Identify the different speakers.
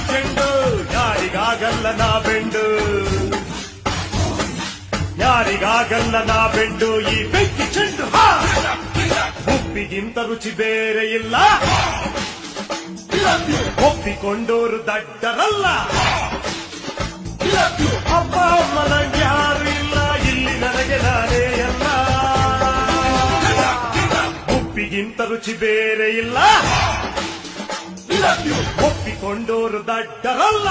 Speaker 1: ಚೆಂಡು ಯಾರಿಗಾಗಲ್ಲ ನಾ ಬೆಂಡು ಯಾರಿಗಾಗಲ್ಲ ನಾ ಬೆಂಡು ಈ ಬೆಂಕಿ ಚೆಂಡು ಉಪ್ಪಿಗಿಂತ ರುಚಿ ಬೇರೆ ಇಲ್ಲ ಒಪ್ಪಿಕೊಂಡೋರು ದಡ್ಡರಲ್ಲ ಅಪ್ಪ ಅಮ್ಮ ನಂಗೆ ಯಾರು ಇಲ್ಲ ಇಲ್ಲಿ ನನಗೆ ನಾನೇ ಎಲ್ಲ ಉಪ್ಪಿಗಿಂತ ರುಚಿ ಬೇರೆ ಇಲ್ಲ ಒಪ್ಪಿಕೊಂಡೋರು ದಡ್ಡರಲ್ಲ